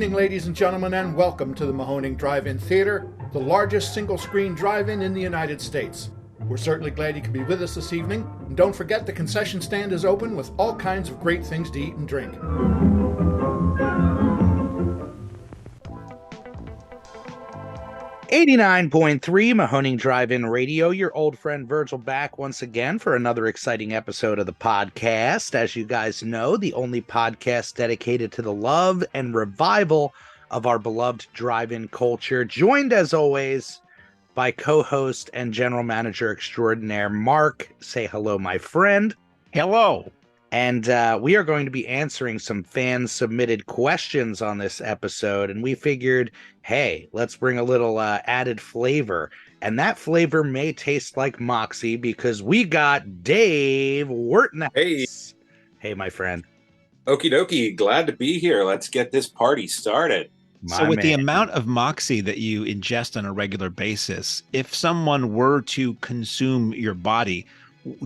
evening, ladies and gentlemen, and welcome to the Mahoning Drive-In Theater, the largest single-screen drive-in in the United States. We're certainly glad you could be with us this evening, and don't forget the concession stand is open with all kinds of great things to eat and drink. 89.3 Mahoning Drive-In Radio, your old friend Virgil back once again for another exciting episode of the podcast. As you guys know, the only podcast dedicated to the love and revival of our beloved drive-in culture, joined as always by co-host and general manager extraordinaire Mark. Say hello, my friend. Hello. And we are going to be answering some fan-submitted questions on this episode, and we figured, hey, let's bring a little added flavor. And that flavor may taste like Moxie because we got Dave Wertness. Hey. Hey, my friend. Okie dokie. Glad to be here. Let's get this party started. So with the amount of Moxie that you ingest on a regular basis, if someone were to consume your body,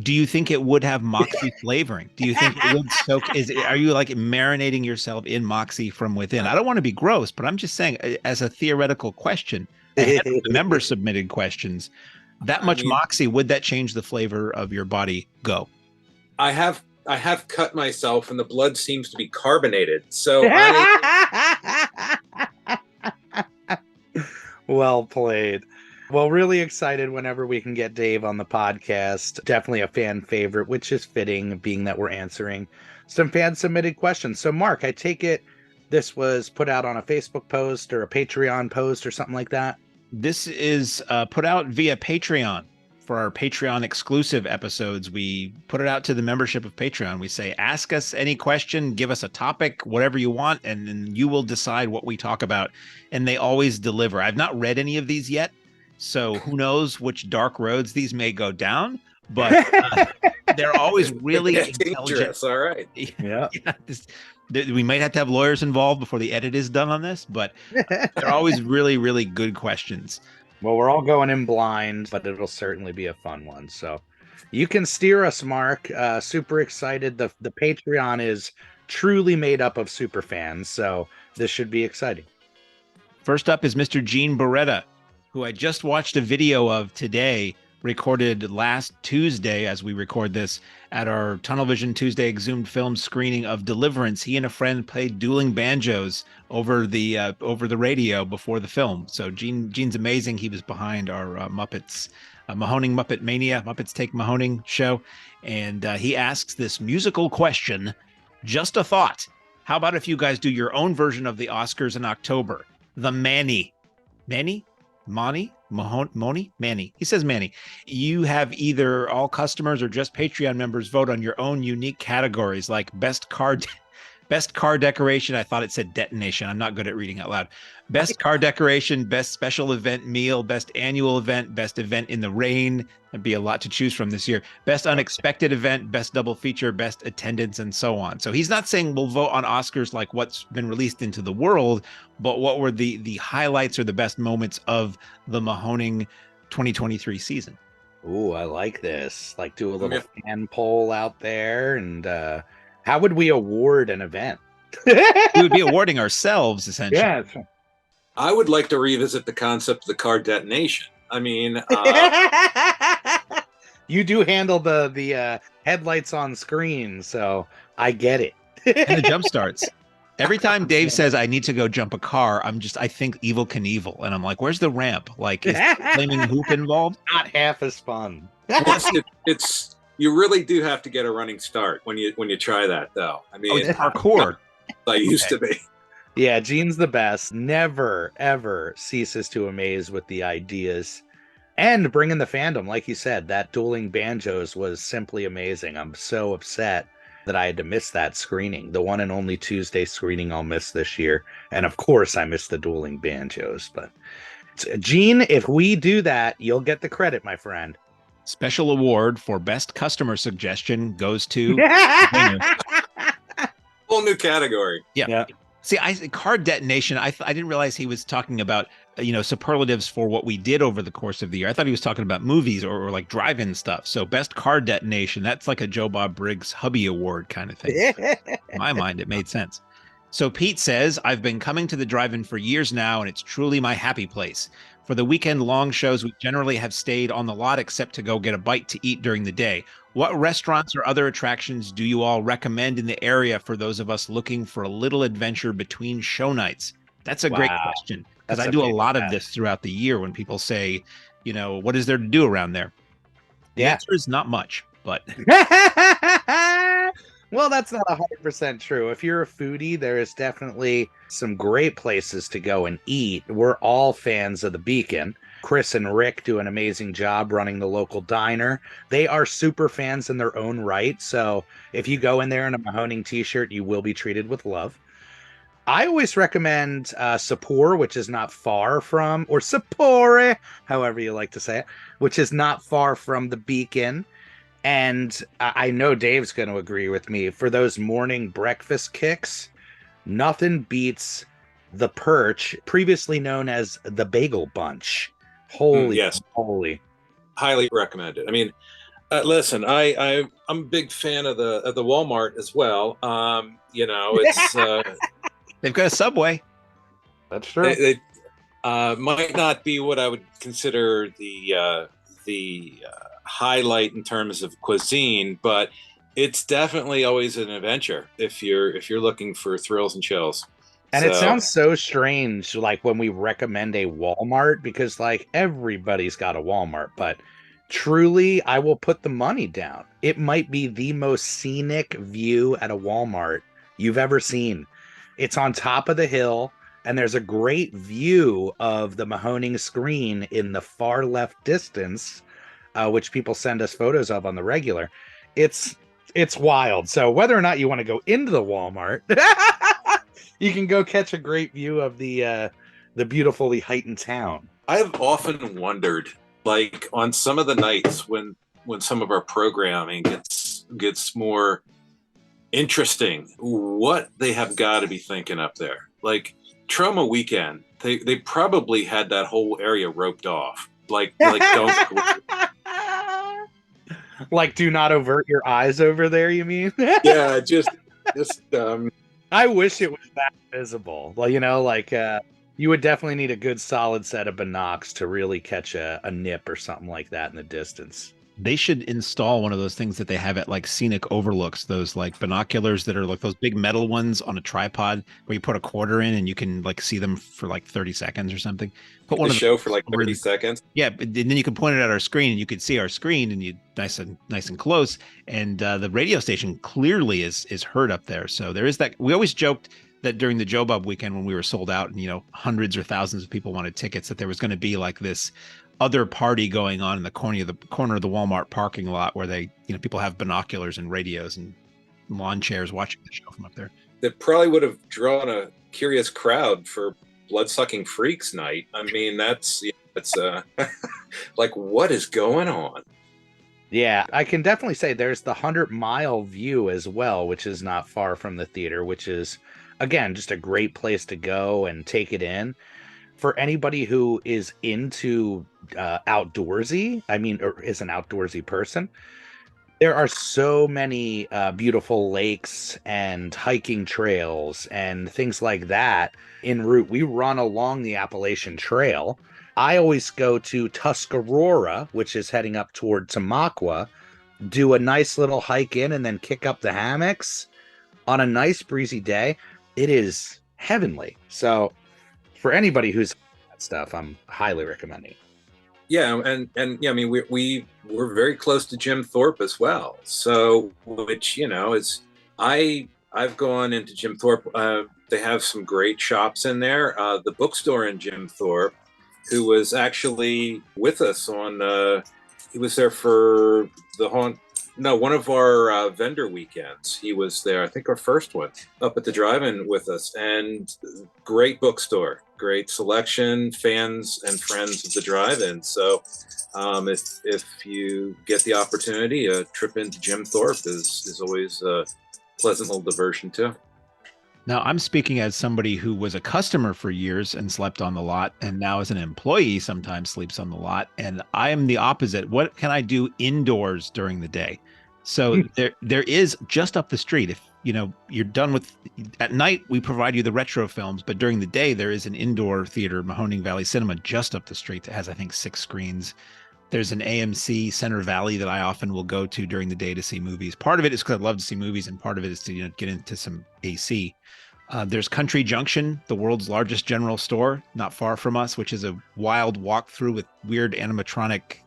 do you think it would have Moxie flavoring? Do you think it would soak? Are you like marinating yourself in Moxie from within? I don't want to be gross, but I'm just saying, as a theoretical question, the member submitted questions, that much Moxie, would that change the flavor of your body? Go. I have cut myself, and the blood seems to be carbonated. So Well played. Well, really excited whenever we can get Dave on the podcast. Definitely a fan favorite, which is fitting, being that we're answering some fan-submitted questions. So, Mark, I take it this was put out on a Facebook post or a Patreon post or something like that? This is put out via Patreon. For our Patreon exclusive episodes, we put it out to the membership of Patreon. We say, ask us any question, give us a topic, whatever you want, and then you will decide what we talk about. And they always deliver. I've not read any of these yet, so who knows which dark roads these may go down, but they're always really intelligent. All right. Yeah. We might have to have lawyers involved before the edit is done on this, but they're always really, really good questions. Well, we're all going in blind, but it'll certainly be a fun one. So you can steer us, Mark. Super excited. The Patreon is truly made up of super fans, so this should be exciting. First up is Mr. Gene Beretta, who I just watched a video of today, recorded last Tuesday as we record this at our Tunnel Vision Tuesday Exhumed film screening of Deliverance. He and a friend played dueling banjos over the radio before the film. So Gene's amazing. He was behind our Muppets, Mahoning Muppet Mania, Muppets Take Mahoning show. And he asks this musical question, just a thought. How about if you guys do your own version of the Oscars in October? The Manny. Manny? Monty? Moni? Manny. He says Manny. You have either all customers or just Patreon members vote on your own unique categories like best car decoration. I thought it said detonation. I'm not good at reading out loud. Best car decoration, best special event meal, best annual event, best event in the rain. There'd be a lot to choose from this year. Best unexpected event, best double feature, best attendance, and so on. So he's not saying we'll vote on Oscars like what's been released into the world, but what were the highlights or the best moments of the Mahoning 2023 season. Ooh, I like this. Like do a little fan poll out there. And how would we award an event? We would be awarding ourselves, essentially. Yeah. I would like to revisit the concept of the car detonation. I mean, you do handle the headlights on screen, so I get it. And the jump starts. Every time Dave says, I need to go jump a car, I think Evel Knievel. And I'm like, where's the ramp? Like, is flaming hoop involved? Not half as fun. it's you really do have to get a running start when you try that, though. I mean, it's parkour. I used to be. Yeah, Gene's the best. Never, ever ceases to amaze with the ideas and bringing the fandom. Like you said, that dueling banjos was simply amazing. I'm so upset that I had to miss that screening, the one and only Tuesday screening I'll miss this year. And of course, I missed the dueling banjos. But Gene, if we do that, you'll get the credit, my friend. Special award for best customer suggestion goes to Whole new category. Yeah. See, car detonation. I didn't realize he was talking about superlatives for what we did over the course of the year. I thought he was talking about movies or like drive-in stuff. So best car detonation. That's like a Joe Bob Briggs Hubby Award kind of thing. So in my mind, it made sense. So Pete says, I've been coming to the drive-in for years now, and it's truly my happy place. For the weekend long shows, we generally have stayed on the lot except to go get a bite to eat during the day. What restaurants or other attractions do you all recommend in the area for those of us looking for a little adventure between show nights? That's a great Wow. question, because That's I a do a lot of fantastic- this throughout the year when people say, what is there to do around there? The Yeah. answer is not much, but Well, that's not 100% true. If you're a foodie, there is definitely some great places to go and eat. We're all fans of the Beacon. Chris and Rick do an amazing job running the local diner. They are super fans in their own right. So if you go in there in a Mahoning t-shirt, you will be treated with love. I always recommend Sapor, which is not far from, or Sapore, however you like to say it, which is not far from the Beacon. And I know Dave's going to agree with me. For those morning breakfast kicks, nothing beats the Perch, previously known as the Bagel Bunch. Holy, yes. holy. Highly recommended. I mean, listen, I'm a big fan of the Walmart as well. It's they've got a Subway. That's true. it might not be what I would consider the highlight in terms of cuisine, but it's definitely always an adventure if you're looking for thrills and chills. And it sounds so strange, like when we recommend a Walmart, because like everybody's got a Walmart, but truly, I will put the money down. It might be the most scenic view at a Walmart you've ever seen. It's on top of the hill, and there's a great view of the Mahoning screen in the far left distance, which people send us photos of on the regular. It's wild. So whether or not you want to go into the Walmart, you can go catch a great view of the beautifully heightened town. I've often wondered, like on some of the nights when some of our programming gets more interesting, what they have got to be thinking up there. Like Troma Weekend, they probably had that whole area roped off. Like don't like do not avert your eyes over there, you mean? yeah, just I wish it was that visible. Well, you would definitely need a good solid set of binocs to really catch a nip or something like that in the distance. They should install one of those things that they have at like scenic overlooks, those like binoculars that are like those big metal ones on a tripod where you put a quarter in and you can like see them for like 30 seconds or something. Put one the of show for like 30 seconds. Yeah, and then you can point it at our screen and you could see our screen and you nice and close. And the radio station clearly is heard up there. So there is that. We always joked that during the Joe Bob weekend when we were sold out and hundreds or thousands of people wanted tickets, that there was going to be like this other party going on in the corner of the Walmart parking lot where they people have binoculars and radios and lawn chairs watching the show from up there. That probably would have drawn a curious crowd for Bloodsucking Freaks night. I mean, that's like, what is going on? Yeah, I can definitely say there's the 100-mile view as well, which is not far from the theater, which is, again, just a great place to go and take it in. For anybody who is into outdoorsy, or is an outdoorsy person, there are so many beautiful lakes and hiking trails and things like that en route. We run along the Appalachian Trail. I always go to Tuscarora, which is heading up toward Tamaqua, do a nice little hike in and then kick up the hammocks on a nice breezy day. It is heavenly. So for anybody who's that stuff, I'm highly recommending. Yeah, and yeah, I mean we're very close to Jim Thorpe as well. So which is I've gone into Jim Thorpe. They have some great shops in there. The bookstore in Jim Thorpe, who was actually with us on he was there for one of our vendor weekends. He was there, I think our first one, up at the drive-in with us. And great bookstore, great selection, fans and friends of the drive-in. So if you get the opportunity, a trip into Jim Thorpe is always a pleasant little diversion too. Now, I'm speaking as somebody who was a customer for years and slept on the lot, and now as an employee sometimes sleeps on the lot. And I am the opposite. What can I do indoors during the day? So there is just up the street. you're done with at night. We provide you the retro films, but during the day there is an indoor theater, Mahoning Valley Cinema, just up the street that has, I think, 6 screens. There's an AMC Center Valley that I often will go to during the day to see movies. Part of it is because I love to see movies, and part of it is to get into some AC. There's Country Junction, the world's largest general store, not far from us, which is a wild walkthrough with weird animatronic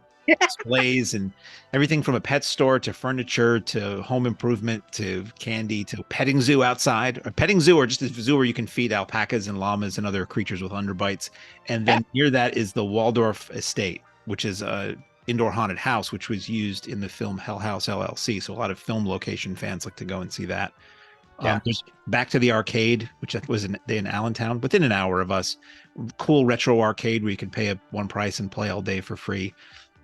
displays and everything from a pet store to furniture to home improvement to candy to petting zoo outside. A petting zoo, or just a zoo where you can feed alpacas and llamas and other creatures with underbites. And then near that is the Waldorf Estate, which is a indoor haunted house, which was used in the film Hell House LLC. So a lot of film location fans like to go and see that. There's Back to the Arcade, which was in Allentown, within an hour of us. Cool retro arcade where you can pay one price and play all day for free.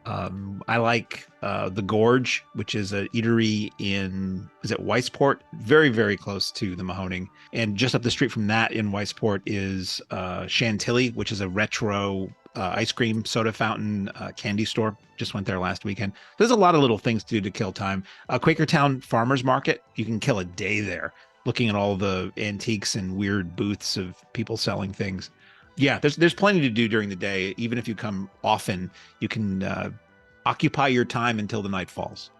I like the Gorge, which is an eatery is it Weisport? Very, very close to the Mahoning. And just up the street from that in Weisport is Chantilly, which is a retro ice cream, soda fountain, candy store. Just went there last weekend. There's a lot of little things to do to kill time. Quakertown Farmers Market, you can kill a day there looking at all the antiques and weird booths of people selling things. Yeah, there's plenty to do during the day. Even if you come often, you can occupy your time until the night falls.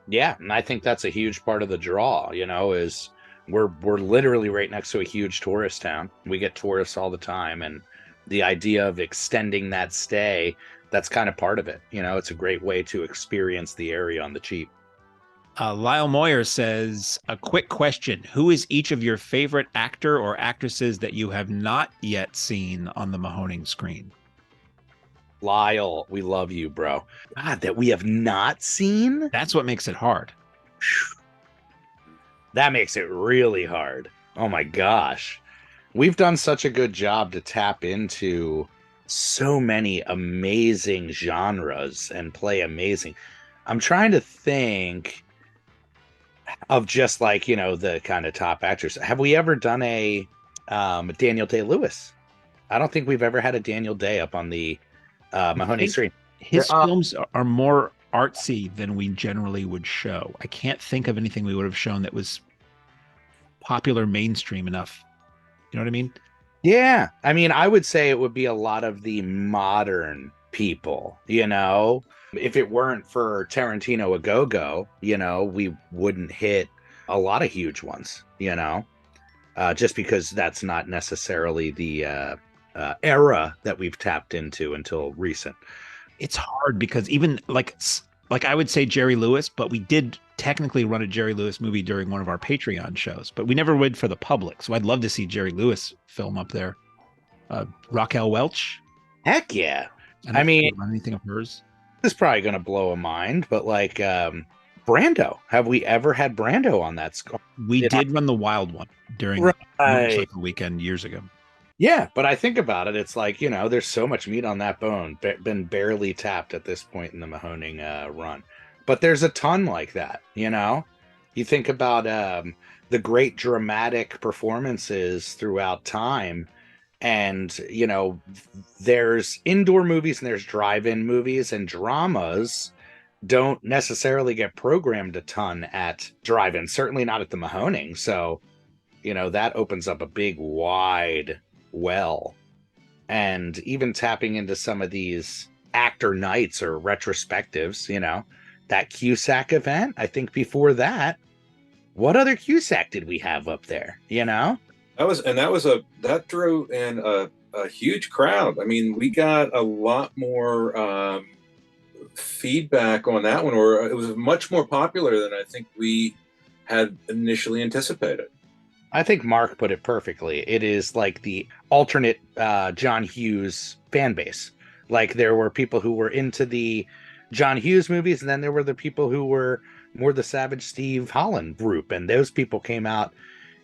Yeah, and I think that's a huge part of the draw, is we're literally right next to a huge tourist town. We get tourists all the time, and the idea of extending that stay, that's kind of part of it. It's a great way to experience the area on the cheap. Lyle Moyer says, a quick question. Who is each of your favorite actor or actresses that you have not yet seen on the Mahoning screen? Lyle, we love you, bro. God, that we have not seen? That's what makes it hard. That makes it really hard. Oh my gosh. We've done such a good job to tap into so many amazing genres and play amazing. I'm trying to think of just the kind of top actors. Have we ever done a Daniel Day-Lewis? I don't think we've ever had a Daniel Day up on the Mahoning screen. His films are more artsy than we generally would show. I can't think of anything we would have shown that was popular mainstream enough. You know what I mean? Yeah. I mean, I would say it would be a lot of the modern people, If it weren't for Tarantino a go-go, we wouldn't hit a lot of huge ones, just because that's not necessarily the era that we've tapped into until recent. It's hard because even like I would say Jerry Lewis, but we did technically run a Jerry Lewis movie during one of our Patreon shows, but we never would for the public. So I'd love to see Jerry Lewis film up there. Raquel Welch. Heck yeah. I mean, anything of hers. This is probably going to blow a mind, but Brando. Have we ever had Brando on that score? We did run the Wild One during the weekend years ago. Yeah, but I think about it, it's there's so much meat on that bone, been barely tapped at this point in the Mahoning run. But there's a ton like that, You think about the great dramatic performances throughout time, and, there's indoor movies and there's drive-in movies, and dramas don't necessarily get programmed a ton at drive-in, certainly not at the Mahoning. So, that opens up a big, wide well. And even tapping into some of these actor nights or retrospectives, that Cusack event, I think before that, what other Cusack did we have up there, That drew in a huge crowd. I mean, we got a lot more feedback on that one, or it was much more popular than I think we had initially anticipated. I think Mark put it perfectly. It is like the alternate John Hughes fan base. Like, there were people who were into the John Hughes movies, and then there were the people who were more the Savage Steve Holland group, and those people came out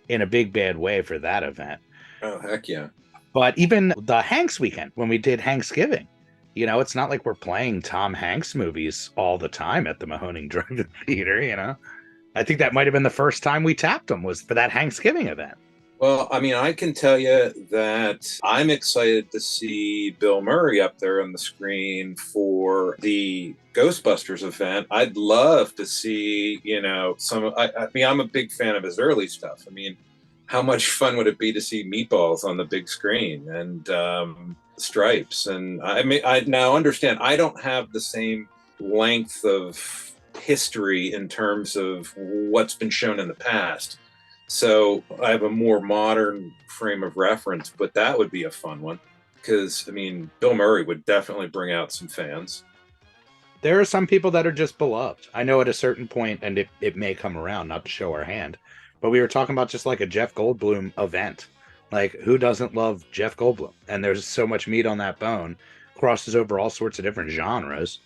in a big bad way for that event. Oh, heck yeah. But even the Hanks weekend, when we did Hanksgiving, it's not like we're playing Tom Hanks movies all the time at the Mahoning Drive-In Theater, I think that might have been the first time we tapped them, was for that Hanksgiving event. Well, I mean, I can tell you that I'm excited to see Bill Murray up there on the screen for the Ghostbusters event. I'd love to see, I mean, I'm a big fan of his early stuff. I mean, how much fun would it be to see Meatballs on the big screen and Stripes? And I mean, I now understand I don't have the same length of history in terms of what's been shown in the past, so I have a more modern frame of reference, but that would be a fun one because, I mean, Bill Murray would definitely bring out some fans. There are some people that are just beloved. I know at a certain point, and it may come around, not to show our hand, but we were talking about just like a Jeff Goldblum event. Like, who doesn't love Jeff Goldblum? And there's so much meat on that bone, crosses over all sorts of different genres.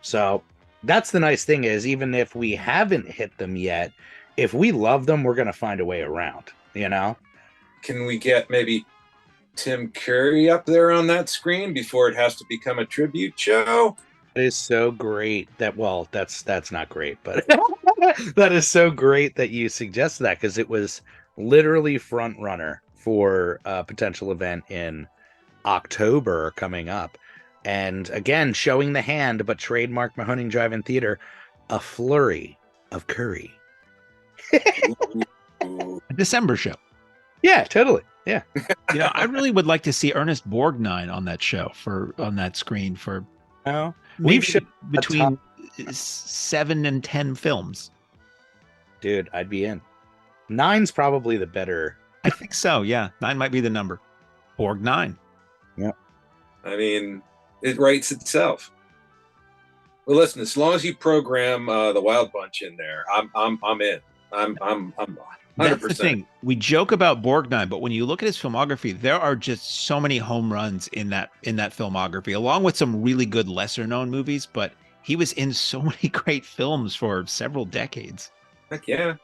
So that's the nice thing is, even if we haven't hit them yet, if we love them, we're going to find a way around, you know? Can we get maybe Tim Curry up there on that screen before it has to become a tribute show? It is so great that, well, that's not great, but that is so great that you suggested that, because it was literally front runner for a potential event in October coming up. And again, showing the hand, but trademark Mahoning Drive-In Theater, a flurry of curry. A December show. Yeah, totally. Yeah. I really would like to see Ernest Borgnine on that show on that screen for No, we've shown between 7 and 10 films. Dude, I'd be in. 9's probably the better. I think so. Yeah. 9 might be the number. Borgnine. Yeah. I mean, it writes itself. Well, listen, as long as you program the Wild Bunch in there, I'm in. I'm 100%. That's the thing. We joke about Borgnine, but when you look at his filmography, there are just so many home runs in that filmography, along with some really good lesser known movies. But he was in so many great films for several decades. Heck yeah.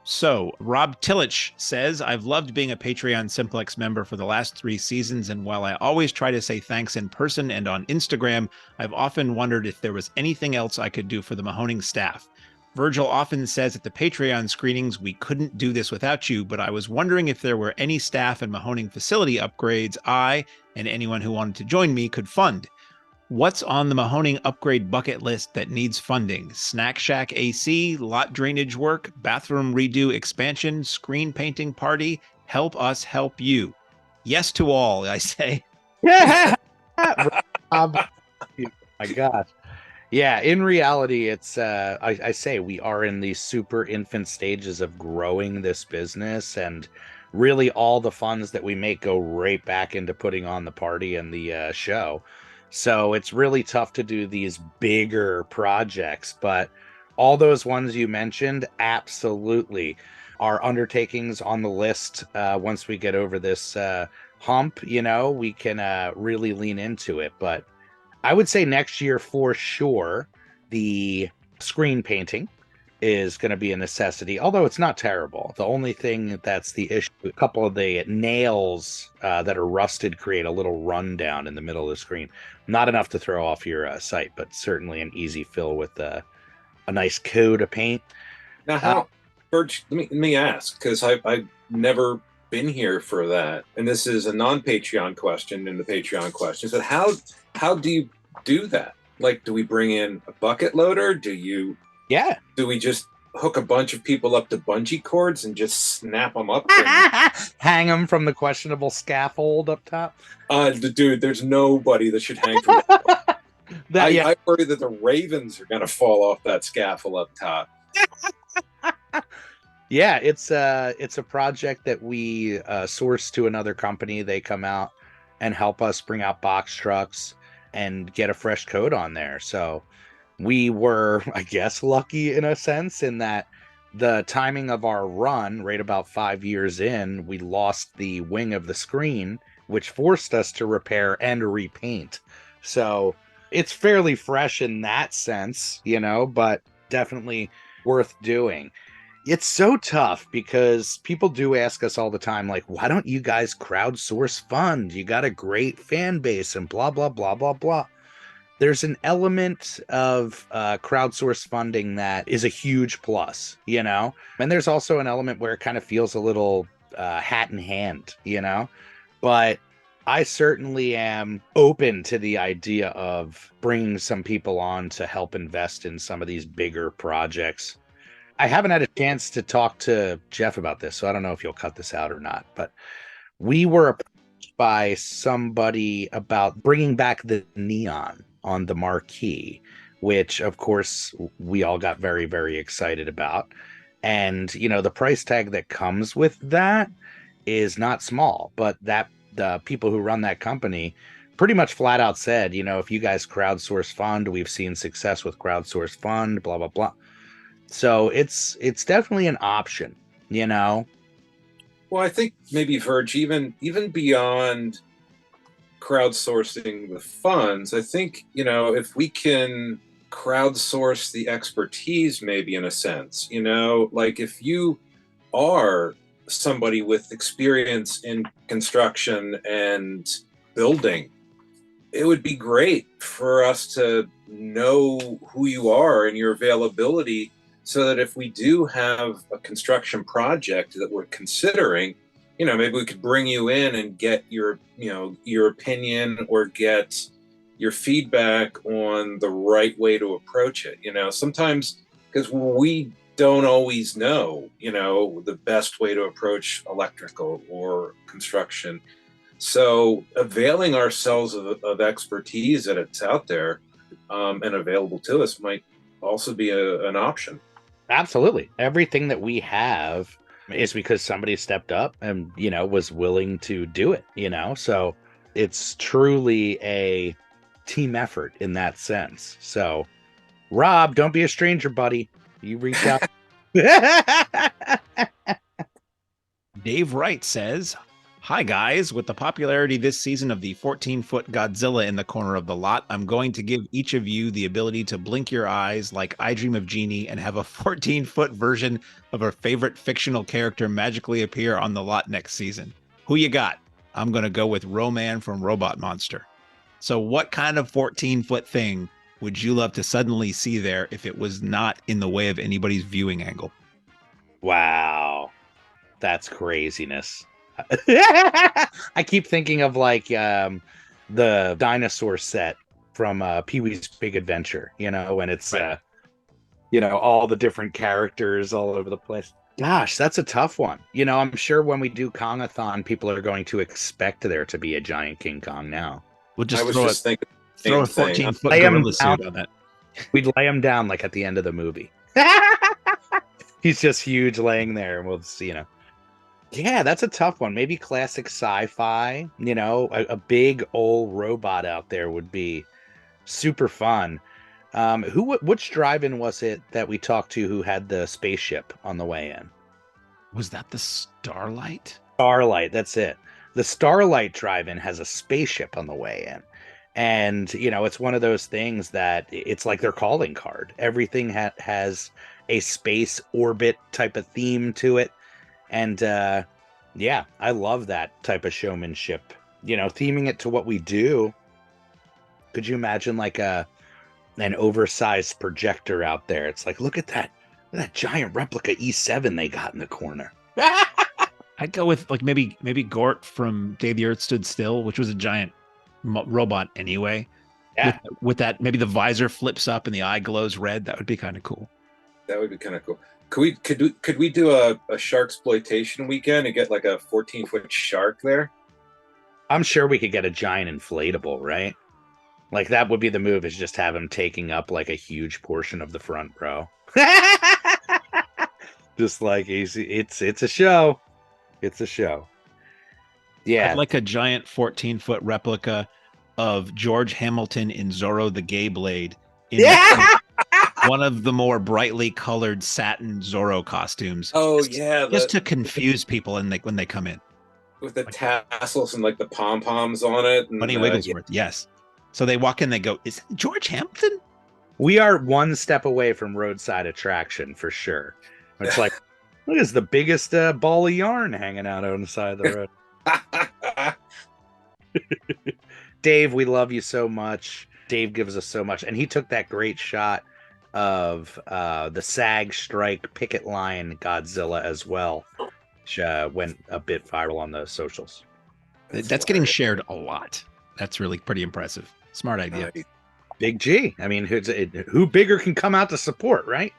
So Rob Tillich says, I've loved being a Patreon Simplex member for the last 3 seasons, and while I always try to say thanks in person and on Instagram, I've often wondered if there was anything else I could do for the Mahoning staff. Virgil often says at the Patreon screenings, we couldn't do this without you, but I was wondering if there were any staff and Mahoning facility upgrades I, and anyone who wanted to join me, could fund. What's on the Mahoning upgrade bucket list that needs funding? Snack shack AC, lot drainage work, bathroom redo expansion, screen painting party? Help us help you. Yes to all, I say. Rob, my gosh. Yeah, in reality, it's I say we are in the super infant stages of growing this business, and really all the funds that we make go right back into putting on the party and the show. So it's really tough to do these bigger projects, but all those ones you mentioned absolutely are undertakings on the list. Once we get over this hump, we can really lean into it. But I would say next year for sure, the screen painting is going to be a necessity, although it's not terrible. The only thing that's the issue, a couple of the nails that are rusted create a little rundown in the middle of the screen. Not enough to throw off your sight, but certainly an easy fill with a nice coat of paint. Now, Birch, let me ask, because I've never been here for that, and this is a non-Patreon question in the Patreon questions. But how do you do that? Like, do we bring in a bucket loader? Yeah. Do we just hook a bunch of people up to bungee cords and just snap them up? Hang them from the questionable scaffold up top? Dude, there's nobody that should hang from that. I worry that the Ravens are going to fall off that scaffold up top. Yeah, it's a project that we source to another company. They come out and help us bring out box trucks and get a fresh coat on there. So we were, I guess, lucky in a sense in that the timing of our run, right about 5 years in, we lost the wing of the screen, which forced us to repair and repaint. So it's fairly fresh in that sense, but definitely worth doing. It's so tough because people do ask us all the time, like, why don't you guys crowdsource fund? You got a great fan base and blah, blah, blah, blah, blah. There's an element of crowdsource funding that is a huge plus, and there's also an element where it kind of feels a little hat in hand, but I certainly am open to the idea of bringing some people on to help invest in some of these bigger projects. I haven't had a chance to talk to Jeff about this, so I don't know if you'll cut this out or not, but we were approached by somebody about bringing back the neon on the marquee, which of course we all got very, very excited about. And, the price tag that comes with that is not small, but the people who run that company pretty much flat out said, if you guys crowdsource fund, we've seen success with crowdsource fund, blah, blah, blah. So it's definitely an option, Well, I think maybe Verge, even beyond crowdsourcing the funds, I think, if we can crowdsource the expertise, maybe in a sense, like if you are somebody with experience in construction and building, it would be great for us to know who you are and your availability, so that if we do have a construction project that we're considering, maybe we could bring you in and get your opinion or get your feedback on the right way to approach it. Sometimes, because we don't always know, the best way to approach electrical or construction. So availing ourselves of expertise that it's out there and available to us might also be an option. Absolutely. Everything that we have is because somebody stepped up and, was willing to do it, so it's truly a team effort in that sense. So Rob, don't be a stranger, buddy. You reach out. Dave Wright says, "Hi guys, with the popularity this season of the 14-foot Godzilla in the corner of the lot, I'm going to give each of you the ability to blink your eyes like I Dream of Jeannie and have a 14-foot version of a favorite fictional character magically appear on the lot next season. Who you got?" I'm going to go with Roman from Robot Monster. So what kind of 14-foot thing would you love to suddenly see there if it was not in the way of anybody's viewing angle? Wow. That's craziness. I keep thinking of like the dinosaur set from Pee-wee's Big Adventure, when it's Right. All the different characters all over the place. Gosh, that's a tough one. I'm sure when we do Kongathon, people are going to expect there to be a giant King Kong now. We'll just I was throw just thinking the a same thing. 14-foot Lay 'em gorilla down. suit on that. We'd lay him down like at the end of the movie. He's just huge laying there, and we'll see, Yeah, that's a tough one. Maybe classic sci-fi, a big old robot out there would be super fun. Which drive-in was it that we talked to who had the spaceship on the way in? Was that the Starlight? Starlight, that's it. The Starlight drive-in has a spaceship on the way in. And, it's one of those things that it's like their calling card. Everything has a space orbit type of theme to it. And, yeah, I love that type of showmanship, theming it to what we do. Could you imagine like an oversized projector out there? It's like, look at that giant replica E7 they got in the corner. I'd go with like maybe Gort from Day the Earth Stood Still, which was a giant robot anyway. Yeah. With that, maybe the visor flips up and the eye glows red. That would be kind of cool. That would be kind of cool. Could we do a shark exploitation weekend and get like a 14-foot shark there? I'm sure we could get a giant inflatable, right? Like that would be the move, is just have him taking up like a huge portion of the front row. Just like it's a show. It's a show. Yeah. I'd like a giant 14-foot replica of George Hamilton in Zorro the Gay Blade in one of the more brightly colored satin Zorro costumes. Oh yeah, just to confuse people when they come in. With the tassels and like the pom-poms on it. And, Bunny Wigglesworth, yes. So they walk in, they go, "Is that George Hamilton?" We are one step away from roadside attraction for sure. It's like, look, it's the biggest ball of yarn hanging out on the side of the road. Dave, we love you so much. Dave gives us so much. And he took that great shot of the SAG strike picket line Godzilla as well. which went a bit viral on the socials. That's getting shared a lot. That's really pretty impressive. Smart idea. Nice. Big G. I mean, who bigger can come out to support, right?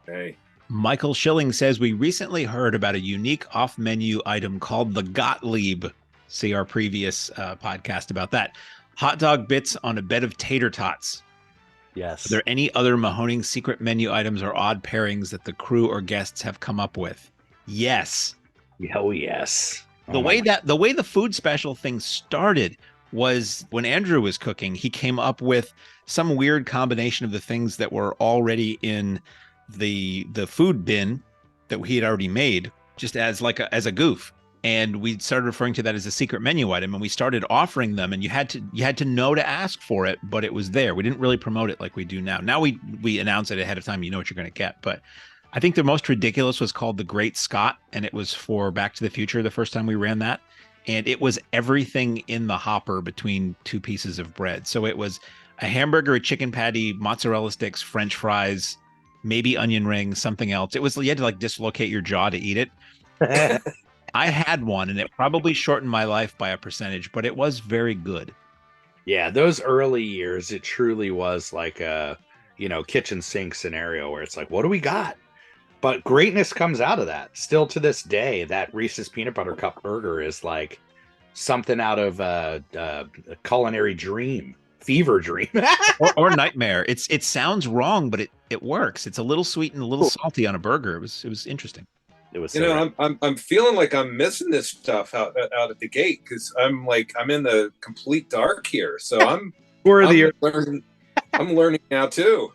Hey. Michael Schilling says, we recently heard about a unique off-menu item called the Gottlieb. See our previous podcast about that. Hot dog bits on a bed of tater tots. Yes. Are there any other Mahoning secret menu items or odd pairings that the crew or guests have come up with? Yes. Oh, yes. The way the food special thing started was when Andrew was cooking, he came up with some weird combination of the things that were already in the food bin that he had already made, just as a goof. And we started referring to that as a secret menu item, and we started offering them, and you had to know to ask for it, but it was there. We didn't really promote it like we do now. Now we announce it ahead of time, you know what you're going to get. But I think the most ridiculous was called the Great Scott, and it was for Back to the Future the first time we ran that. And it was everything in the hopper between two pieces of bread. So it was a hamburger, a chicken patty, mozzarella sticks, French fries, maybe onion rings, something else. It was, you had to dislocate your jaw to eat it. I had one, and it probably shortened my life by a percentage, but it was very good. Yeah, those early years, it truly was like a, kitchen sink scenario where it's like, what do we got? But greatness comes out of that. Still to this day, that Reese's Peanut Butter Cup burger is like something out of a culinary dream, fever dream. or nightmare. It sounds wrong, but it works. It's a little sweet and a little salty on a burger. It was interesting. It was I'm feeling like I'm missing this stuff out at the gate, because I'm in the complete dark here. So I'm learning now too.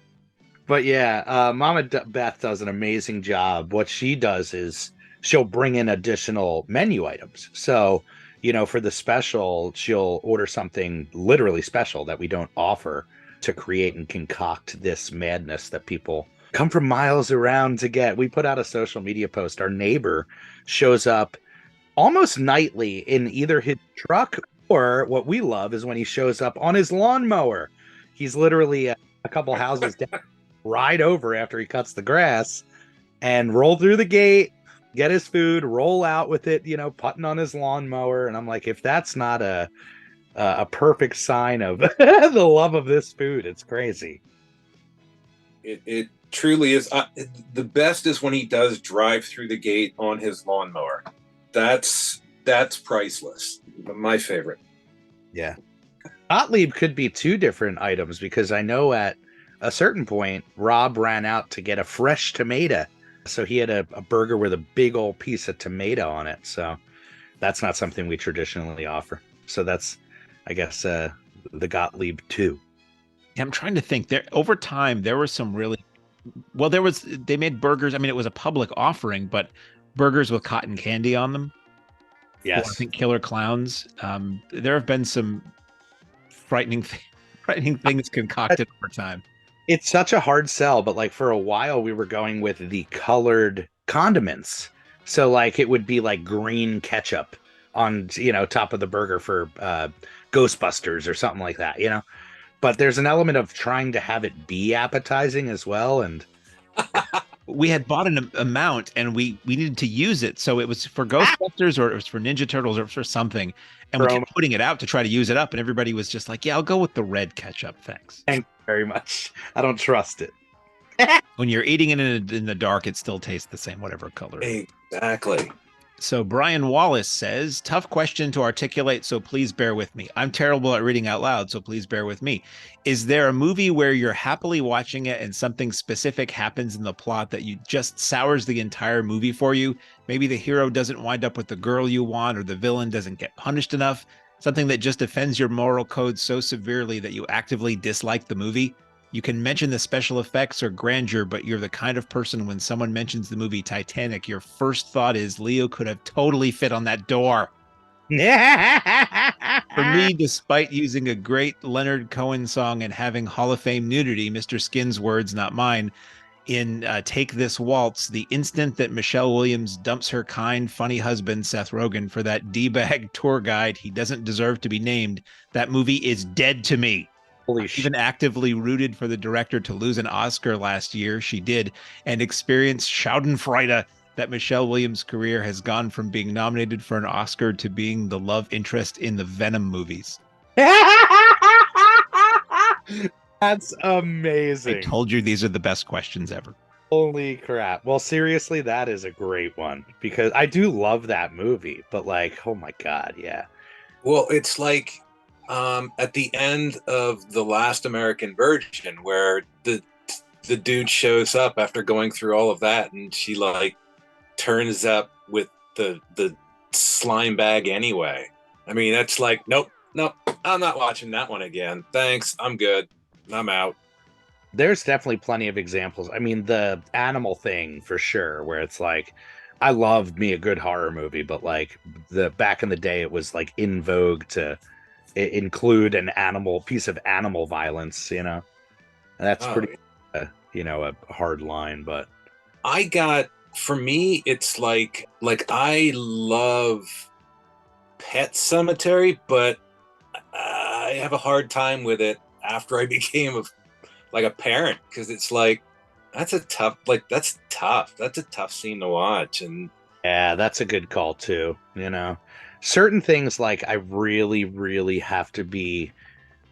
But yeah, Mama Beth does an amazing job. What she does is she'll bring in additional menu items. So, for the special, she'll order something literally special that we don't offer to create and concoct this madness that people come from miles around to get. We put out a social media post. Our neighbor shows up almost nightly in either his truck, or what we love is when he shows up on his lawnmower. He's literally a couple houses down. Ride over after he cuts the grass and roll through the gate, get his food, roll out with it, putting on his lawnmower. And I'm like, if that's not a perfect sign of the love of this food, it's crazy. It truly is. The best is when he does drive through the gate on his lawnmower. That's priceless. My favorite. Yeah. Gottlieb could be two different items, because I know at a certain point, Rob ran out to get a fresh tomato. So he had a burger with a big old piece of tomato on it. So that's not something we traditionally offer. So that's, I guess, the Gottlieb 2. Yeah, I'm trying to think. Over time, there were some really... Well, they made burgers. I mean, it was a public offering, but burgers with cotton candy on them. Yes. I think Killer Clowns. There have been some frightening things concocted over time. It's such a hard sell, but for a while we were going with the colored condiments. So it would be green ketchup on, top of the burger for Ghostbusters or something like that, But there's an element of trying to have it be appetizing as well. And we had bought an amount, and we needed to use it. So it was for Ghostbusters or it was for Ninja Turtles or for something. And we kept putting it out to try to use it up. And everybody was just like, yeah, I'll go with the red ketchup. Thanks. Thank you very much. I don't trust it. When you're eating it in the dark, it still tastes the same, whatever color. Exactly. So Brian Wallace says, tough question to articulate, so please bear with me. I'm terrible at reading out loud, so please bear with me. Is there a movie where you're happily watching it and something specific happens in the plot that you just sours the entire movie for you? Maybe the hero doesn't wind up with the girl you want, or the villain doesn't get punished enough. Something that just offends your moral code so severely that you actively dislike the movie. You can mention the special effects or grandeur, but you're the kind of person when someone mentions the movie Titanic, your first thought is Leo could have totally fit on that door. For me, despite using a great Leonard Cohen song and having Hall of Fame nudity, Mr. Skin's words, not mine, in Take This Waltz, the instant that Michelle Williams dumps her kind, funny husband, Seth Rogen, for that D-bag tour guide he doesn't deserve to be named, that movie is dead to me. Holy shit. Even actively rooted for the director to lose an Oscar last year, she did, and experienced Schadenfreude that Michelle Williams' career has gone from being nominated for an Oscar to being the love interest in the Venom movies. That's I amazing. told you these are the best questions ever. Holy crap. Well, seriously, that is a great one because I do love that movie, but like, oh my God, yeah. Well, it's like at the end of The Last American Virgin, where the dude shows up after going through all of that, and she like turns up with the slime bag anyway. I mean, that's like, nope, I'm not watching that one again. Thanks, I'm good. I'm out. There's definitely plenty of examples. I mean, the animal thing for sure, where it's like, I love me a good horror movie, but like the back in the day, it was like in vogue to include an animal piece of animal violence, you know. And that's pretty, you know, a hard line. But for me, it's like I love Pet Cemetery, but I have a hard time with it after I became a parent, because it's like that's tough. That's a tough scene to watch. And yeah, that's a good call too. You know, certain things like I really, really have to be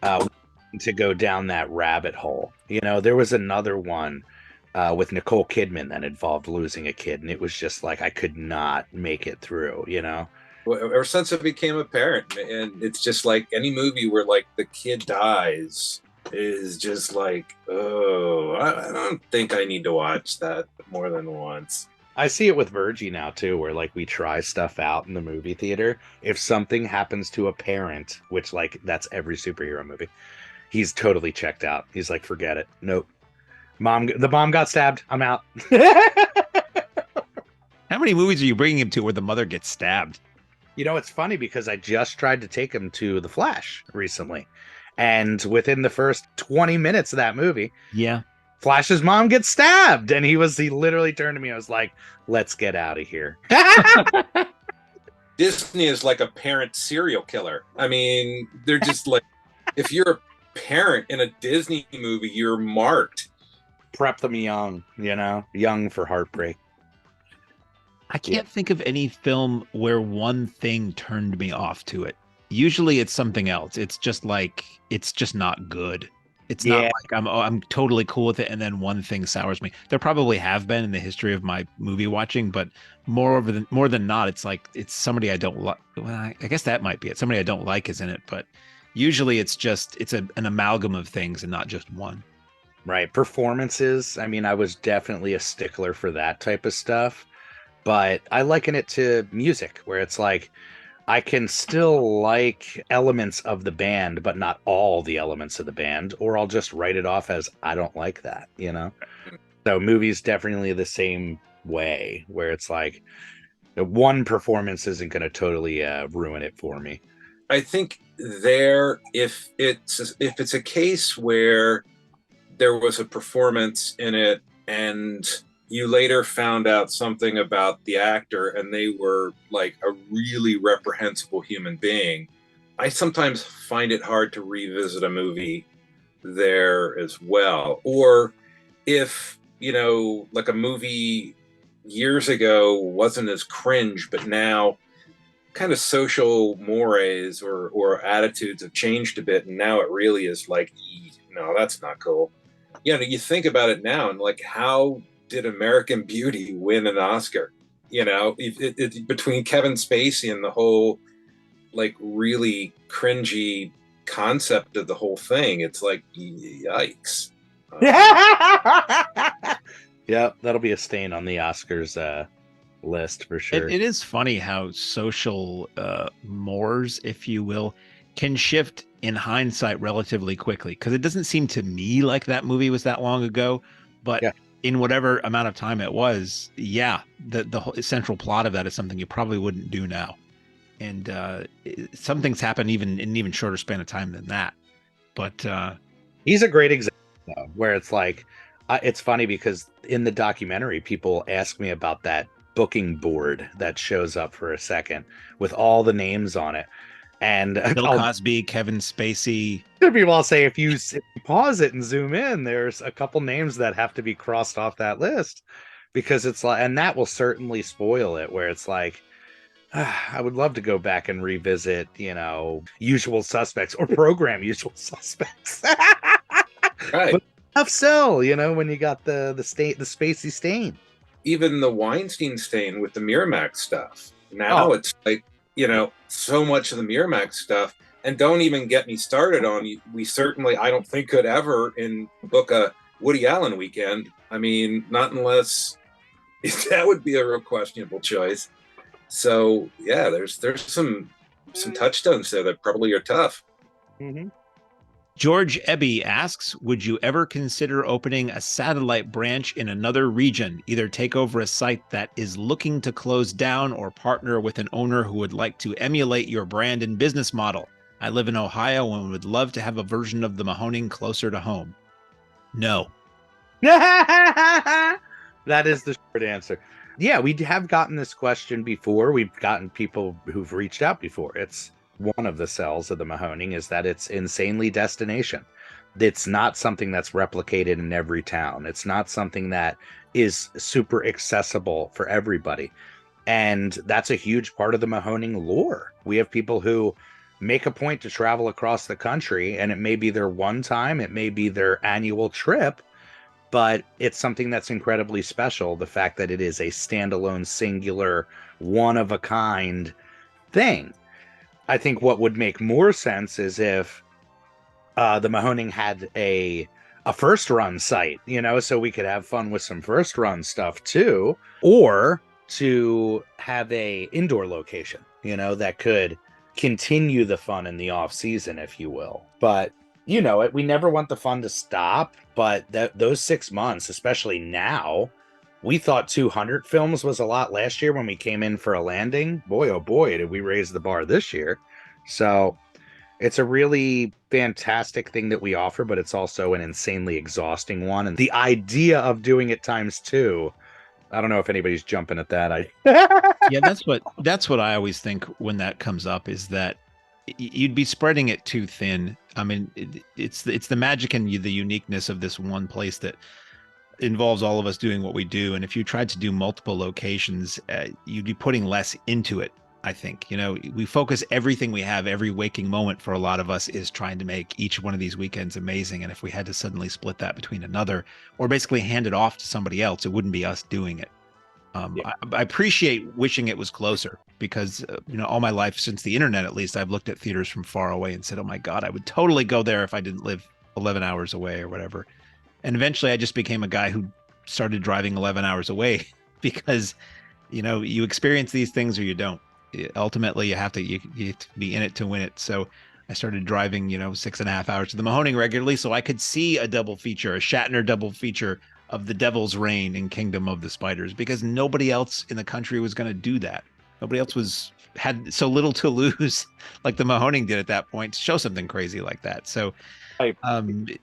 to go down that rabbit hole. You know, there was another one with Nicole Kidman that involved losing a kid, and it was just like I could not make it through. You know, ever since I became a parent, and it's just like any movie where like the kid dies is just like, oh, I don't think I need to watch that more than once. I see it with Virgie now too, where like we try stuff out in the movie theater. If something happens to a parent, which like that's every superhero movie, he's totally checked out. He's like, forget it. Nope. The mom got stabbed. I'm out. How many movies are you bringing him to where the mother gets stabbed? You know, it's funny because I just tried to take him to The Flash recently. And within the first 20 minutes of that movie, yeah, Flash's mom gets stabbed. And he literally turned to me. I was like, let's get out of here. Disney is like a parent serial killer. I mean, they're just like, if you're a parent in a Disney movie, you're marked. Prep them young, you know, young for heartbreak. I can't think of any film where one thing turned me off to it. Usually it's something else. It's just like, it's just not good. It's not like I'm totally cool with it, and then one thing sours me. There probably have been in the history of my movie watching, but more than not, it's like it's somebody I don't like. Well, I guess that might be it. Somebody I don't like is in it, but usually it's an amalgam of things and not just one. Right. Performances. I mean, I was definitely a stickler for that type of stuff, but I liken it to music, where it's like I can still like elements of the band, but not all the elements of the band, or I'll just write it off as I don't like that, you know? So movies definitely the same way, where it's like the one performance isn't going to totally ruin it for me. I think if it's a case where there was a performance in it and you later found out something about the actor and they were like a really reprehensible human being, I sometimes find it hard to revisit a movie there as well. Or if, you know, like a movie years ago wasn't as cringe, but now kind of social mores or attitudes have changed a bit, and now it really is like, no, that's not cool. You know, you think about it now and like, how did American Beauty win an Oscar? You know, between Kevin Spacey and the whole like really cringy concept of the whole thing, it's like, yikes. Yep, that'll be a stain on the Oscars list for sure. It is funny how social mores, if you will, can shift in hindsight relatively quickly, because it doesn't seem to me like that movie was that long ago, but in whatever amount of time it was, the whole central plot of that is something you probably wouldn't do now. And some things happen in an even shorter span of time than that. But he's a great example, though, where it's like, it's funny because in the documentary, people ask me about that booking board that shows up for a second with all the names on it. And Bill Cosby, Kevin Spacey. People will say, if you pause it and zoom in, there's a couple names that have to be crossed off that list. because it's like, and that will certainly spoil it, where it's like, I would love to go back and revisit, Usual Suspects or program Usual Suspects. Right. But tough sell, when you got the Spacey stain. Even the Weinstein stain with the Miramax stuff. Now it's like, so much of the Miramax stuff. And don't even get me started on, we certainly, I don't think could ever book a Woody Allen weekend. I mean, not unless that would be a real questionable choice. So yeah, there's some touchstones there that probably are tough. Mm-hmm. George Ebby asks, would you ever consider opening a satellite branch in another region, either take over a site that is looking to close down or partner with an owner who would like to emulate your brand and business model? I live in Ohio and would love to have a version of the Mahoning closer to home. No. That is the short answer. Yeah, we have gotten this question before. We've gotten people who've reached out before. It's one of the sells of the Mahoning is that it's insanely destination. It's not something that's replicated in every town. It's not something that is super accessible for everybody. And that's a huge part of the Mahoning lore. We have people who make a point to travel across the country, and it may be their one time, it may be their annual trip, but it's something that's incredibly special. The fact that it is a standalone, singular, one-of-a-kind thing. I think what would make more sense is if the Mahoning had a first run site, so we could have fun with some first run stuff too, or to have a indoor location, that could continue the fun in the off season, if you will. But we never want the fun to stop, but those 6 months, especially now, we thought 200 films was a lot last year when we came in for a landing. Boy, oh boy, did we raise the bar this year. So it's a really fantastic thing that we offer, but it's also an insanely exhausting one. And the idea of doing it times 2, I don't know if anybody's jumping at that. Yeah, that's what I always think when that comes up, is that you'd be spreading it too thin. I mean, it's the magic and the uniqueness of this one place that involves all of us doing what we do. And if you tried to do multiple locations, you'd be putting less into it. I think, we focus everything we have, every waking moment for a lot of us is trying to make each one of these weekends amazing. And if we had to suddenly split that between another, or basically hand it off to somebody else, it wouldn't be us doing it. I appreciate wishing it was closer, because, all my life, since the internet, at least, I've looked at theaters from far away and said, oh my God, I would totally go there if I didn't live 11 hours away or whatever. And eventually I just became a guy who started driving 11 hours away because, you experience these things or you don't. Ultimately, you have to be in it to win it. So I started driving, 6.5 hours to the Mahoning regularly so I could see a double feature, a Shatner double feature of The Devil's Reign and Kingdom of the Spiders, because nobody else in the country was going to do that. Nobody else had so little to lose like the Mahoning did at that point to show something crazy like that. So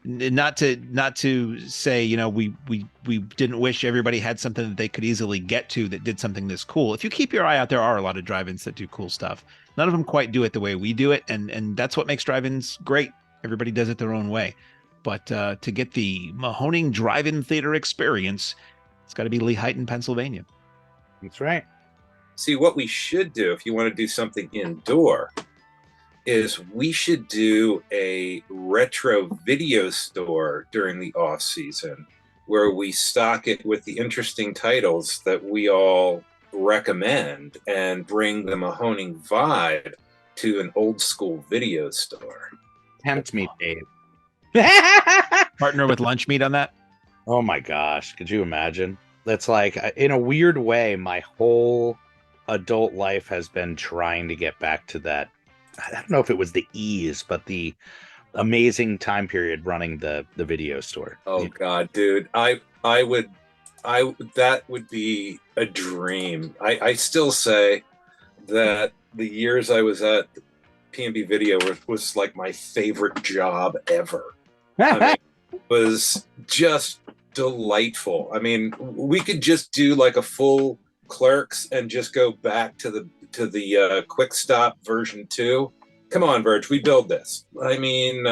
not to say, we didn't wish everybody had something that they could easily get to that did something this cool. If you keep your eye out, there are a lot of drive-ins that do cool stuff. None of them quite do it the way we do it. And that's what makes drive-ins great. Everybody does it their own way. But to get the Mahoning drive-in theater experience, it's got to be Lehighton, Pennsylvania. That's right. See, what we should do if you want to do something indoor is we should do a retro video store during the off season where we stock it with the interesting titles that we all recommend and bring the Mahoning vibe to an old school video store. Tempt me, Dave. Partner with Lunch Meat on that? Oh my gosh, could you imagine? That's like, in a weird way, my whole adult life has been trying to get back to that. I don't know if it was the ease, but the amazing time period running the video store. Oh God, dude. That would be a dream. I still say that the years I was at P&B Video was like my favorite job ever. I mean, it was just delightful. I mean, we could just do like a full Clerks and just go back to the Quick Stop version 2. Come on, Verge, we build this. I mean,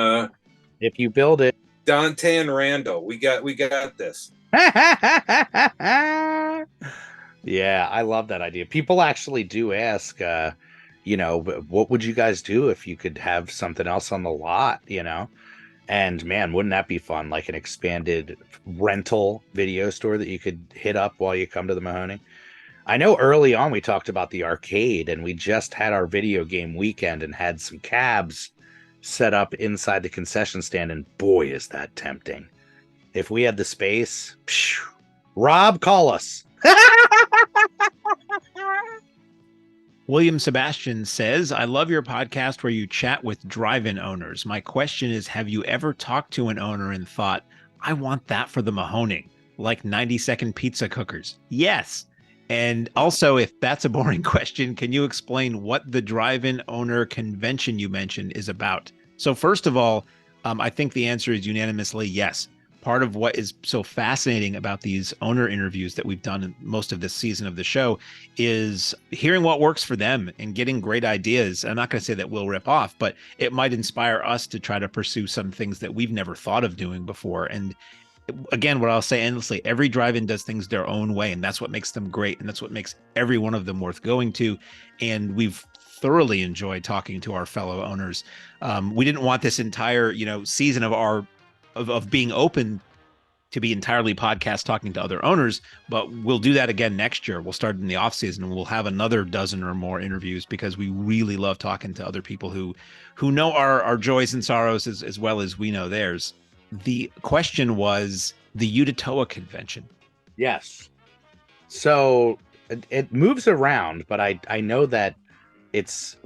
if you build it, Dante and Randall, we got this. Yeah, I love that idea. People actually do ask, what would you guys do if you could have something else on the lot, And man, wouldn't that be fun? Like an expanded rental video store that you could hit up while you come to the Mahoning. I know early on we talked about the arcade, and we just had our video game weekend and had some cabs set up inside the concession stand, and boy, is that tempting. If we had the space, phew, Rob, call us. William Sebastian says, I love your podcast where you chat with drive-in owners. My question is, have you ever talked to an owner and thought, I want that for the Mahoning, like 90-second pizza cookers? Yes. And also, if that's a boring question, can you explain what the drive-in owner convention you mentioned is about? So first of all, I think the answer is unanimously yes. Part of what is so fascinating about these owner interviews that we've done in most of this season of the show is hearing what works for them and getting great ideas. I'm not going to say that we'll rip off, but it might inspire us to try to pursue some things that we've never thought of doing before. And again, what I'll say endlessly, every drive-in does things their own way, and that's what makes them great. And that's what makes every one of them worth going to. And we've thoroughly enjoyed talking to our fellow owners. We didn't want this entire, season of being open to be entirely podcast talking to other owners, but we'll do that again next year. We'll start in the off season and we'll have another dozen or more interviews because we really love talking to other people who know our joys and sorrows as well as we know theirs. The question was the Utah convention. Yes. So it moves around, but I know that it's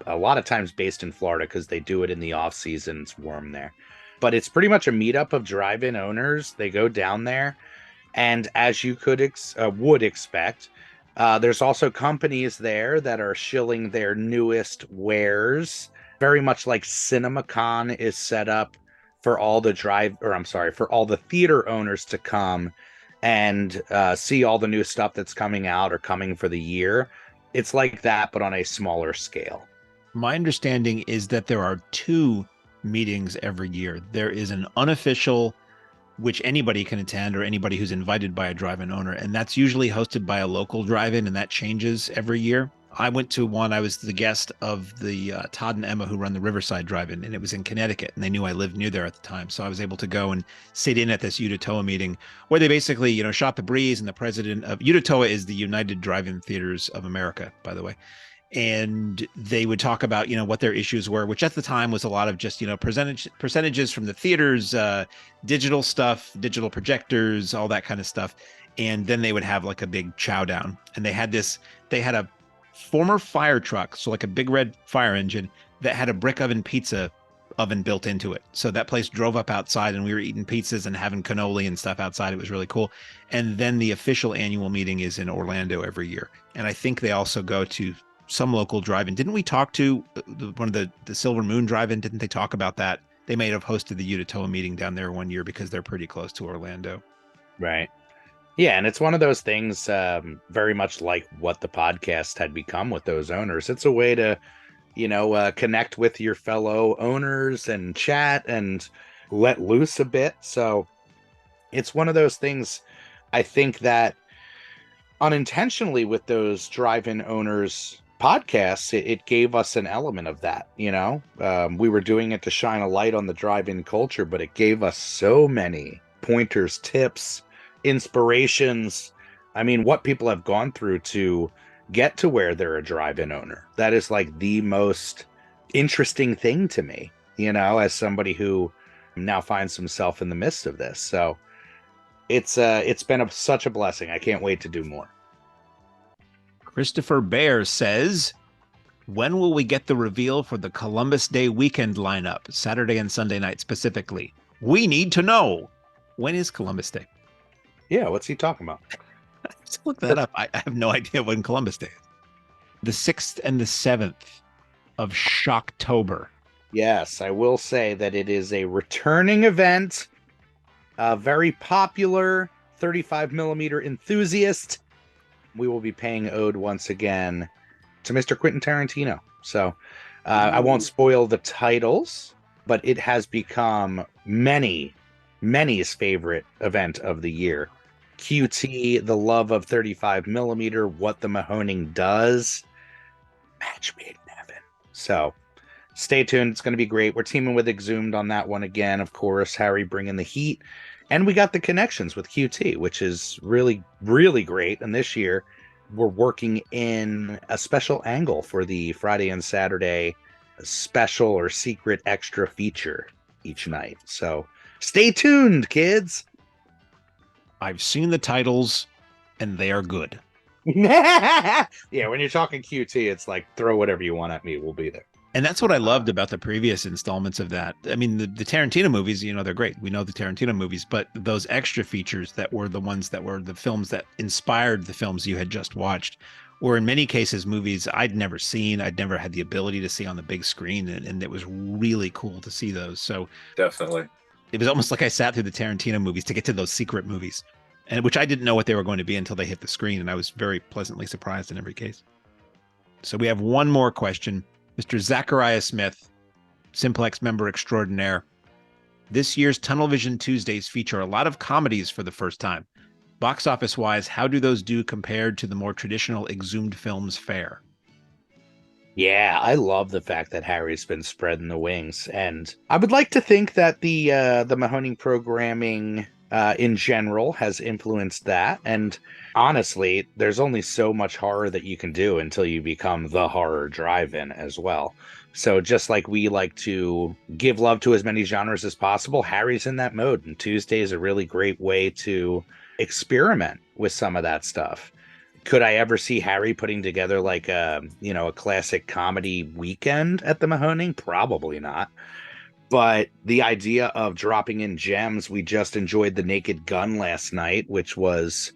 a lot of times based in Florida because they do it in the off season. It's warm there. But it's pretty much a meetup of drive-in owners. They go down there, and as you would expect, there's also companies there that are shilling their newest wares, very much like CinemaCon is set up for all the for all the theater owners to come and see all the new stuff that's coming out or coming for the year. It's like that, but on a smaller scale. My understanding is that there are two meetings every year. There is an unofficial, which anybody can attend or anybody who's invited by a drive-in owner, and that's usually hosted by a local drive-in, and that changes every year. I went to one. I was the guest of the Todd and Emma who run the Riverside Drive-In, and it was in Connecticut, and they knew I lived near there at the time, so I was able to go and sit in at this Utah meeting where they basically, shot the breeze, and the president of Utah is the United Drive-In Theaters of America, by the way. And they would talk about, what their issues were, which at the time was a lot of just, percentages from the theaters, digital stuff, digital projectors, all that kind of stuff. And then they would have like a big chow down. And they had a former fire truck, so like a big red fire engine that had a brick oven pizza oven built into it. So that place drove up outside and we were eating pizzas and having cannoli and stuff outside. It was really cool. And then the official annual meeting is in Orlando every year. And I think they also go to some local drive-in. Didn't we talk to one of the Silver Moon drive-in? Didn't they talk about that? They may have hosted the Utah meeting down there one year because they're pretty close to Orlando. Right. Yeah, and it's one of those things very much like what the podcast had become with those owners. It's a way to, connect with your fellow owners and chat and let loose a bit. So it's one of those things, I think, that unintentionally with those drive-in owners podcasts, it gave us an element of that. We were doing it to shine a light on the drive-in culture, but it gave us so many pointers, tips, inspirations. I mean, what people have gone through to get to where they're a drive-in owner. That is like the most interesting thing to me, as somebody who now finds himself in the midst of this. So it's been such a blessing. I can't wait to do more. Christopher Bear says, when will we get the reveal for the Columbus Day weekend lineup, Saturday and Sunday night specifically? We need to know. When is Columbus Day? Yeah, what's he talking about? Let's look that up. I have no idea when Columbus Day is. The 6th and the 7th of Shocktober. Yes, I will say that it is a returning event. A very popular 35 millimeter enthusiast. We will be paying ode once again to Mr. Quentin Tarantino. So I won't spoil the titles, but it has become many many's favorite event of the year. QT, the love of 35 millimeter, what the Mahoning does. Match made in heaven. So stay tuned. It's going to be great. We're teaming with Exhumed on that one again. Of course, Harry bringing the heat. And we got the connections with QT, which is really, really great. And this year, we're working in a special angle for the Friday and Saturday special or secret extra feature each night. So stay tuned, kids. I've seen the titles, and they are good. Yeah, when you're talking QT, it's like throw whatever you want at me. We'll be there. And that's what I loved about the previous installments of that. I mean, the Tarantino movies, they're great. We know the Tarantino movies, but those extra features that were the ones that were the films that inspired the films you had just watched, or in many cases, movies I'd never seen, I'd never had the ability to see on the big screen. And it was really cool to see those. So Definitely. it was almost like I sat through the Tarantino movies to get to those secret movies, and which I didn't know what they were going to be until they hit the screen. And I was very pleasantly surprised in every case. So we have one more question. Mr. Zachariah Smith, Simplex member extraordinaire. This year's Tunnel Vision Tuesdays feature a lot of comedies for the first time. Box office wise, how do those do compared to the more traditional Exhumed films fare? Yeah, I love the fact that Harry's been spreading the wings, and I would like to think that the Mahoning programming in general has influenced that. And honestly, there's only so much horror that you can do until you become the horror drive-in as well. So just like we like to give love to as many genres as possible, Harry's in that mode, and Tuesday is a really great way to experiment with some of that stuff. Could I ever see Harry putting together like a classic comedy weekend at the Mahoning? Probably not. But the idea of dropping in gems, we just enjoyed The Naked Gun last night, which was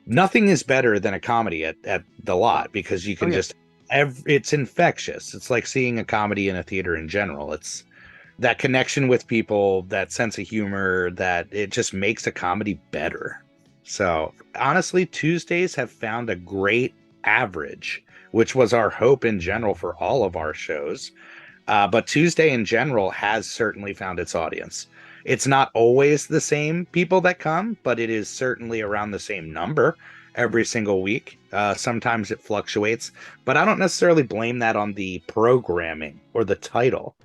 nothing is better than a comedy at the lot, because you can it's infectious. It's like seeing a comedy in a theater in general. It's that connection with people, that sense of humor, that it just makes a comedy better. So honestly, Tuesdays have found a great average, which was our hope in general for all of our shows. But Tuesday in general has certainly found its audience. It's not always the same people that come, but it is certainly around the same number every single week. Sometimes it fluctuates, but I don't necessarily blame that on the programming or the title.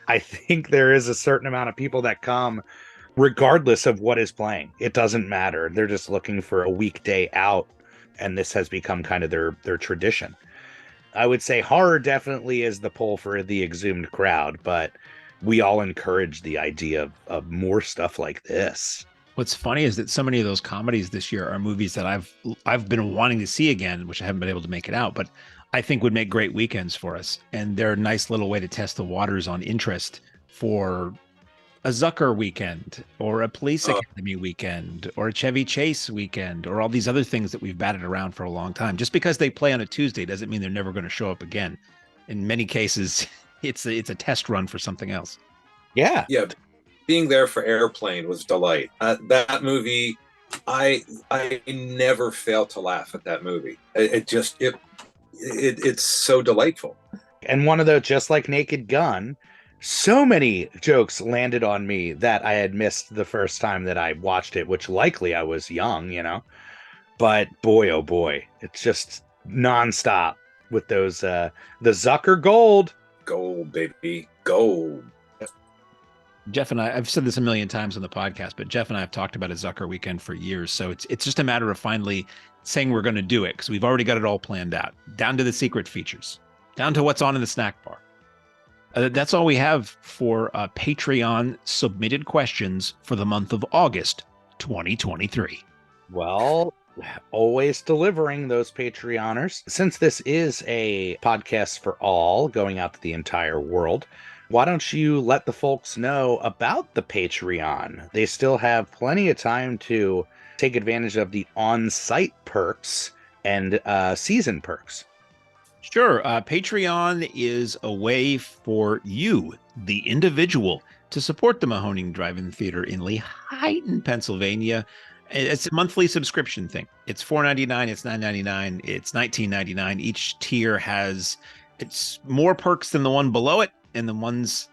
I think there is a certain amount of people that come regardless of what is playing. It doesn't matter. They're just looking for a weekday out, and this has become kind of their tradition. I would say horror definitely is the pull for the Exhumed crowd, but we all encourage the idea of more stuff like this. What's funny is that so many of those comedies this year are movies that I've been wanting to see again, which I haven't been able to make it out, but I think would make great weekends for us. And they're a nice little way to test the waters on interest for a Zucker weekend or a Police Academy weekend or a Chevy Chase weekend or all these other things that we've batted around for a long time. Just because they play on a Tuesday doesn't mean they're never going to show up again. In many cases, it's a test run for something else. Yeah. Yeah. Being there for Airplane was delight. That movie, I never fail to laugh at that movie. It's so delightful. And one of those, just like Naked Gun, so many jokes landed on me that I had missed the first time that I watched it, which likely I was young, but boy, oh boy, it's just nonstop with those, the Zucker gold, baby, gold. Jeff and I've said this a million times on the podcast, but Jeff and I have talked about a Zucker weekend for years. So it's just a matter of finally saying we're going to do it, because we've already got it all planned out, down to the secret features, down to what's on in the snack bar. That's all we have for Patreon submitted questions for the month of August 2023. Well, always delivering those Patreoners. Since this is a podcast for all, going out to the entire world, why don't you let the folks know about the Patreon? They still have plenty of time to take advantage of the on-site perks and season perks. Sure. Patreon is a way for you, the individual, to support the Mahoning Drive-In Theater in Lehighton, Pennsylvania. It's a monthly subscription thing. It's $4.99, it's $9.99, it's $19.99. Each tier has it's more perks than the one below it, and the ones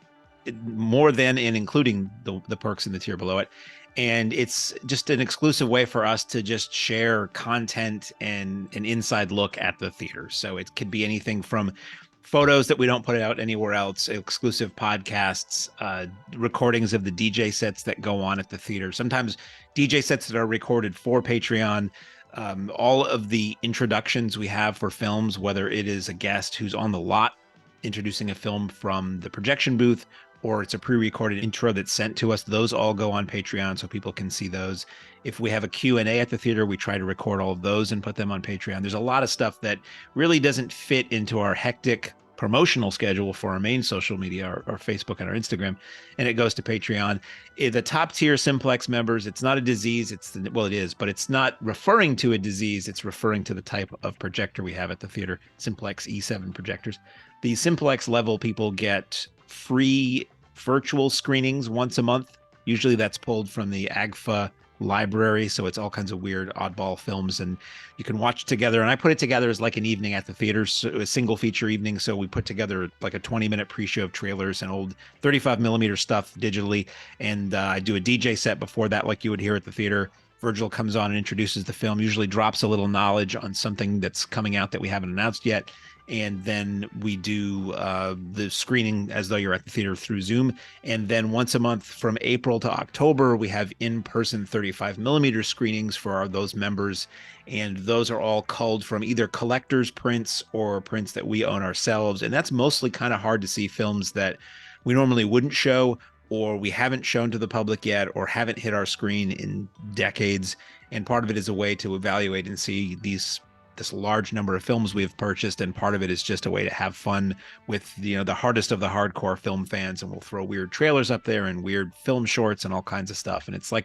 more than and including the perks in the tier below it. And it's just an exclusive way for us to just share content and an inside look at the theater. So it could be anything from photos that we don't put out anywhere else, exclusive podcasts, recordings of the DJ sets that go on at the theater, sometimes DJ sets that are recorded for Patreon, all of the introductions we have for films, whether it is a guest who's on the lot introducing a film from the projection booth, or it's a pre-recorded intro that's sent to us. Those all go on Patreon so people can see those. If we have a Q&A at the theater, we try to record all of those and put them on Patreon. There's a lot of stuff that really doesn't fit into our hectic promotional schedule for our main social media, our Facebook and our Instagram, and it goes to Patreon. The top tier Simplex members, it's not a disease. Well, it is, but it's not referring to a disease. It's referring to the type of projector we have at the theater, Simplex E7 projectors. The Simplex level people get free virtual screenings once a month. Usually that's pulled from the AGFA library, so it's all kinds of weird oddball films, and you can watch together. And I put it together as like an evening at the theater, so a single feature evening. So we put together like a 20-minute pre-show of trailers and old 35 millimeter stuff digitally, and I do a DJ set before that, like you would hear at the theater. Virgil comes on and introduces the film, usually drops a little knowledge on something that's coming out that we haven't announced yet. And then we do the screening as though you're at the theater through Zoom. And then once a month from April to October, we have in-person 35 millimeter screenings for those members. And those are all culled from either collector's prints or prints that we own ourselves. And that's mostly kind of hard to see films that we normally wouldn't show, or we haven't shown to the public yet, or haven't hit our screen in decades. And part of it is a way to evaluate and see this large number of films we've purchased, and part of it is just a way to have fun with the hardest of the hardcore film fans, and we'll throw weird trailers up there and weird film shorts and all kinds of stuff. And it's like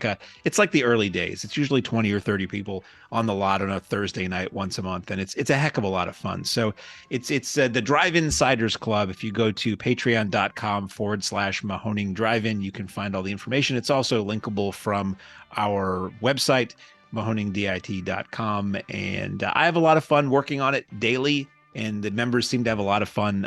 the early days. It's usually 20 or 30 people on the lot on a Thursday night once a month, and it's a heck of a lot of fun. So it's the Drive Insiders Club. If you go to patreon.com/Mahoning Drive-In, you can find all the information. It's also linkable from our website, mahoningdit.com, and I have a lot of fun working on it daily, and the members seem to have a lot of fun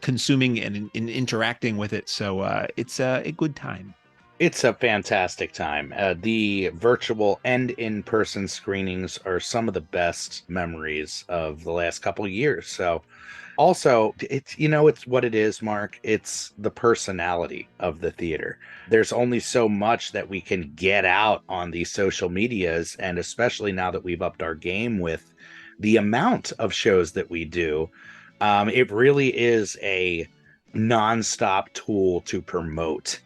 consuming and interacting with it, so it's a good time. It's a fantastic time. The virtual and in-person screenings are some of the best memories of the last couple of years. So also, it's what it is, Mark. It's the personality of the theater. There's only so much that we can get out on these social medias, and especially now that we've upped our game with the amount of shows that we do, it really is a nonstop tool to promote.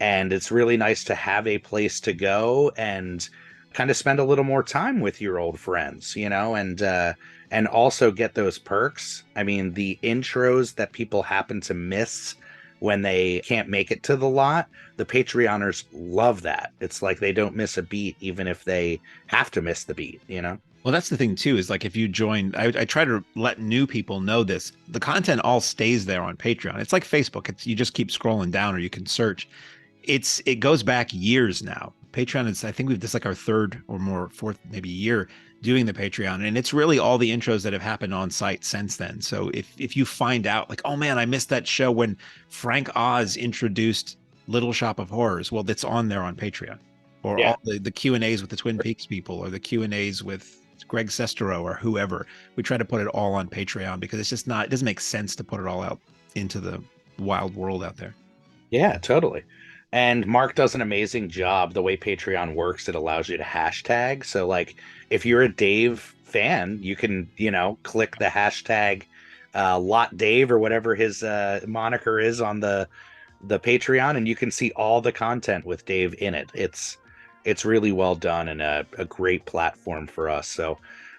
And it's really nice to have a place to go and kind of spend a little more time with your old friends, and also get those perks. I mean, the intros that people happen to miss when they can't make it to the lot, the Patreoners love that. It's like they don't miss a beat, even if they have to miss the beat, Well, that's the thing too, is like if you join, I try to let new people know this. The content all stays there on Patreon. It's like Facebook. You just keep scrolling down, or you can search. It goes back years now. Patreon is, I think this is like our third or more, fourth, maybe year doing the Patreon. And it's really all the intros that have happened on site since then. So if you find out like, oh man, I missed that show when Frank Oz introduced Little Shop of Horrors. Well, that's on there on Patreon. Or all the Q&As with the Twin Peaks people, or the Q&As with Greg Sestero or whoever. We try to put it all on Patreon because it's just it doesn't make sense to put it all out into the wild world out there. Yeah, totally. And Mark does an amazing job. The way Patreon works, it allows you to hashtag. So like if you're a Dave fan, you can, click the hashtag Lot Dave or whatever his moniker is on the Patreon, and you can see all the content with Dave in it. It's really well done, and a great platform for us. So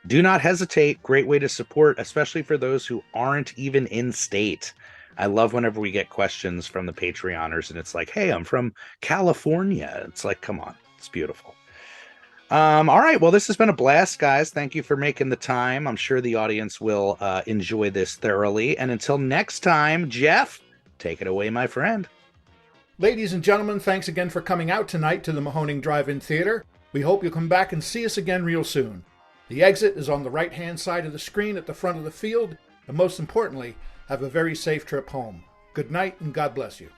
do not hesitate. Great way to support, especially for those who aren't even in state. I love whenever we get questions from the Patreoners and it's like, hey, I'm from California. It's like, come on, it's beautiful. All right. Well, this has been a blast, guys. Thank you for making the time. I'm sure the audience will enjoy this thoroughly. And until next time, Jeff, take it away, my friend. Ladies and gentlemen, thanks again for coming out tonight to the Mahoning Drive-In Theater. We hope you'll come back and see us again real soon. The exit is on the right-hand side of the screen at the front of the field, and most importantly, have a very safe trip home. Good night, and God bless you.